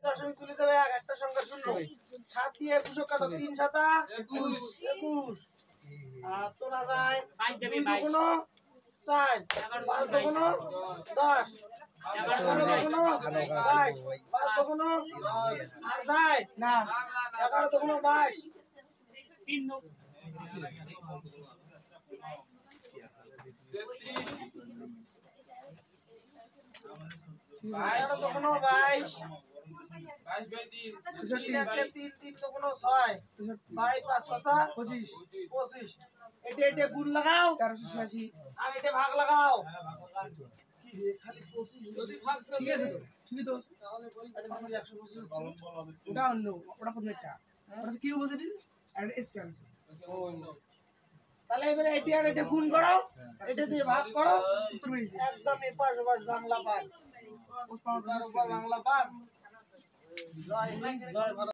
দশমিক তুলে দেবে একটা সংখ্যা শূন্য 7 দিয়ে 21 কাটো 3 7 21 আর তোলা যায় 2 দুগুণ 4 5 দুগুণ 10 11 দুগুণ 22 5 দুগুণ আর যায় না 11 দুগুণ 22 3 11 দুগুণ 22 25 এটা গুণ লাগাও 1386 আর এটা ভাগ লাগাও কি রে খালি 25 যদি ভাগ ঠিক আছে তো ঠিকই তো তাহলে বল এটা তুমি 125 হচ্ছে ওটা অন্য ওটা কোনটা ওটা কিউ বসে দিন আর স্কয়ার আছে তাহলে এবারে এটা আর এটা গুণ করো এটা দিয়ে ভাগ করো উত্তর বেরিয়েছে একদম এপাশ ওপাশ বাংলা পার বাংলা পার জয় হিন্দ জয় ভারত।